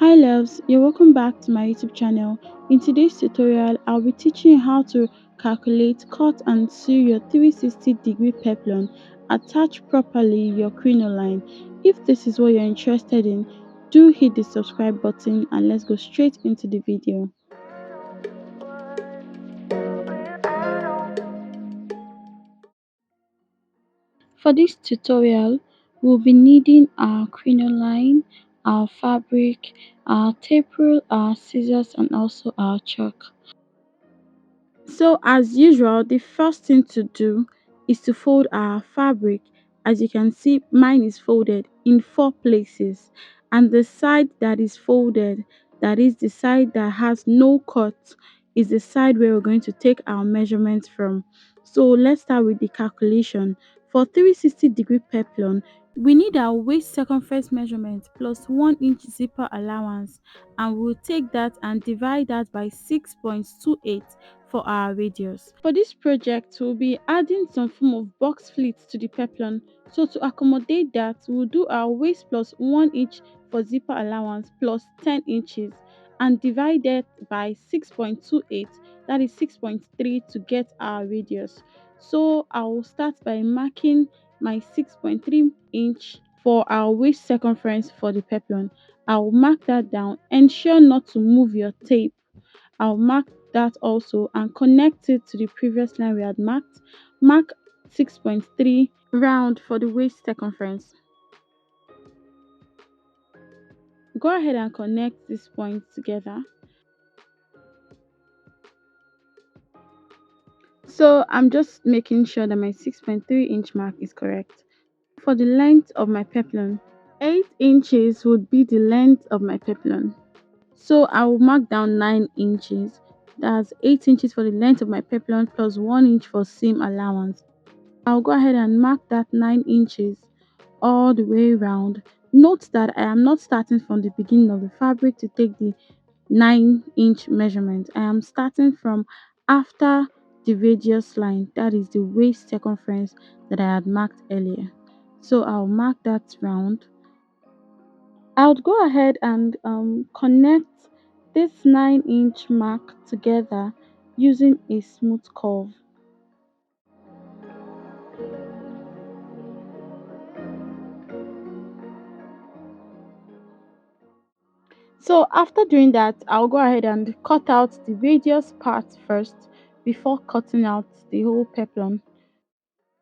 Hi loves, you're welcome back to my YouTube channel. In today's tutorial, I'll be teaching you how to calculate, cut and sew your 360-degree peplum, attach properly your crinoline. If this is what you're interested in, do hit the subscribe button and let's go straight into the video. For this tutorial, we'll be needing our crinoline, our fabric, our tape rule, our scissors and also our chalk. So as usual, the first thing to do is to fold our fabric. As you can see, mine is folded in 4 places, and the side that is folded, that is the side that has no cut, is the side where we're going to take our measurements from. So let's start with the calculation. For 360-degree peplum, we need our waist circumference measurement plus 1 inch zipper allowance, and we'll take that and divide that by 6.28 for our radius. For this project, we'll be adding some form of box pleats to the peplum. So to accommodate that, we'll do our waist plus 1 inch for zipper allowance plus 10 inches and divide it by 6.28, that is 6.3, to get our radius. So I will start by marking my 6.3 inch for our waist circumference for the peplum. I will mark that down. Ensure not to move your tape. I'll mark that also and connect it to the previous line we had marked. Mark 6.3 round for the waist circumference. Go ahead and connect these points together. So I'm just making sure that my 6.3 inch mark is correct. For the length of my peplum, 8 inches would be the length of my peplum. So I will mark down 9 inches. That's 8 inches for the length of my peplum plus 1 inch for seam allowance. I'll go ahead and mark that 9 inches all the way around. Note that I am not starting from the beginning of the fabric to take the 9-inch measurement. I am starting from after the radius line, that is the waist circumference that I had marked earlier. So I'll mark that round. I'll go ahead and connect this 9-inch mark together using a smooth curve. So after doing that, I'll go ahead and cut out the radius part first before cutting out the whole peplum.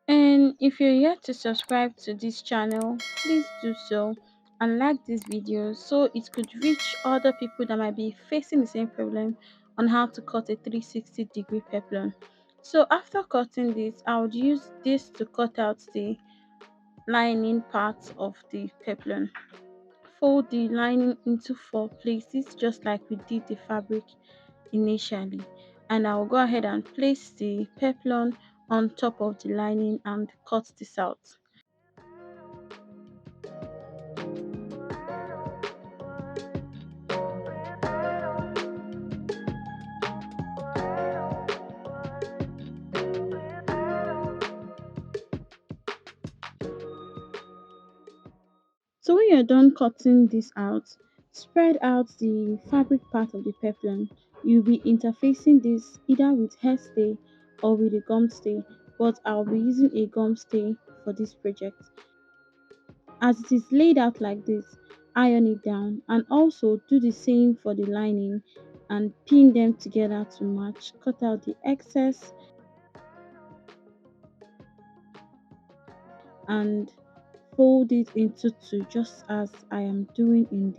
And if you're yet to subscribe to this channel, please do so and like this video so it could reach other people that might be facing the same problem on how to cut a 360-degree peplum. So after cutting this, I would use this to cut out the lining part of the peplum. Fold the lining into 4 places just like we did the fabric initially, and I'll go ahead and place the peplum on top of the lining and cut this out. So when you're done cutting this out, spread out the fabric part of the peplum. You'll be interfacing this either with hairstay or with a gum stay, but I'll be using a gum stay for this project. As it is laid out like this, iron it down and also do the same for the lining and pin them together to match. Cut out the excess and fold it into two, just as I am doing in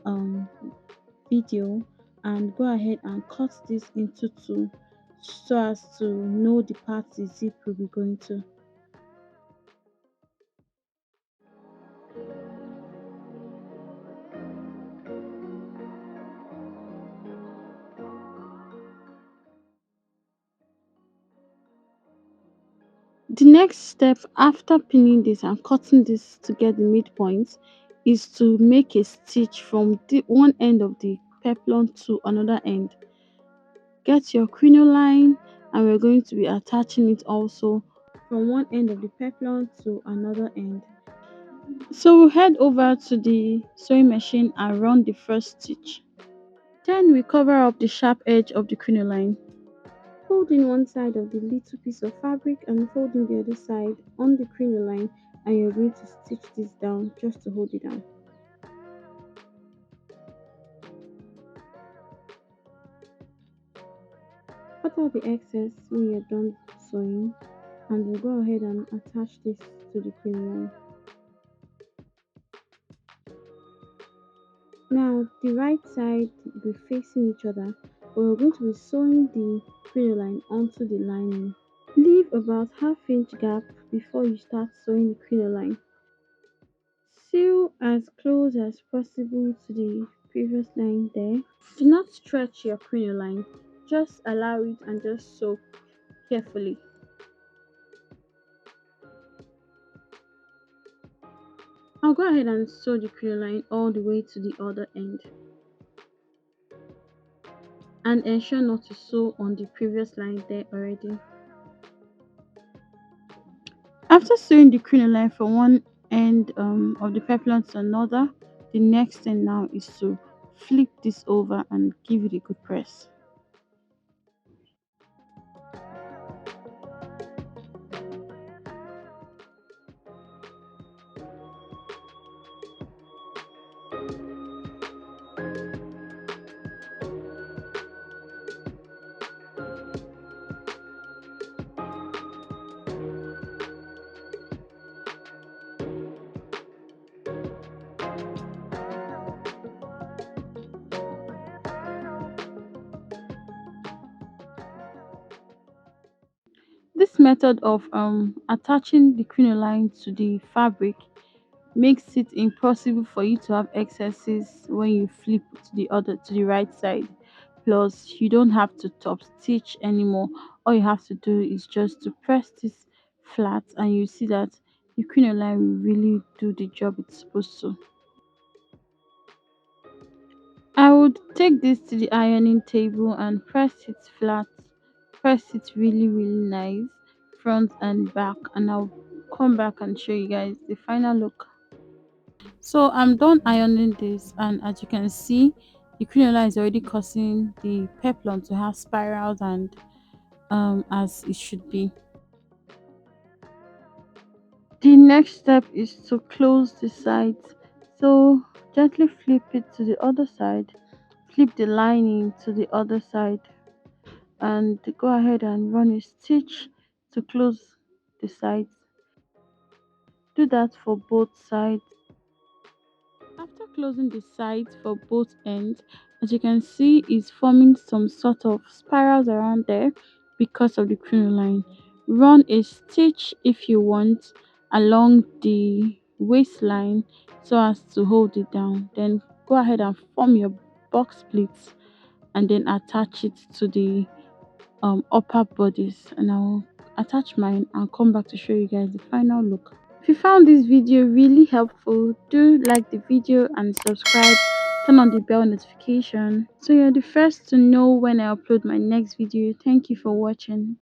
the video, and go ahead and cut this into two so as to know the part the zip will be going to. The next step after pinning this and cutting this to get the midpoint is to make a stitch from the one end of the peplum to another end. Get your crinoline and we're going to be attaching it also from one end of the peplum to another end. So we'll head over to the sewing machine and run the first stitch. Then we cover up the sharp edge of the crinoline. Fold in one side of the little piece of fabric and fold in the other side on the crinoline, and you're going to stitch this down just to hold it down. Cut out the excess when you're done sewing, and we'll go ahead and attach this to the crinoline. Now the right side will be facing each other, but we're going to be sewing the crinoline onto the lining. Leave about half-inch gap before you start sewing the crinoline. Sew as close as possible to the previous line there. Do not stretch your crinoline, just allow it and just sew carefully. I'll go ahead and sew the crinoline all the way to the other end, and ensure not to sew on the previous line there already. After sewing the crinoline from one end of the peplum to another, the next thing now is to flip this over and give it a good press. This method of attaching the crinoline to the fabric makes it impossible for you to have excesses when you flip to the right side. Plus, you don't have to top stitch anymore. All you have to do is just to press this flat, and you see that the crinoline will really do the job it's supposed to. I would take this to the ironing table and press it flat, press it really nice, front and back, and I'll come back and show you guys the final look. So I'm done ironing this, and as you can see, the crinoline is already causing the peplum to have spirals and as it should be. The next step is to close the sides. So gently flip it to the other side, flip the lining to the other side, and go ahead and run a stitch to close the sides. Do that for both sides. After closing the sides for both ends, as you can see, is forming some sort of spirals around there because of the crinoline. Run a stitch if you want along the waistline so as to hold it down. Then go ahead and form your box splits and then attach it to the upper bodice, and I'll attach mine and come back to show you guys the final look. If you found this video really helpful, do like the video and subscribe, turn on the bell notification so you're the first to know when I upload my next video. Thank you for watching.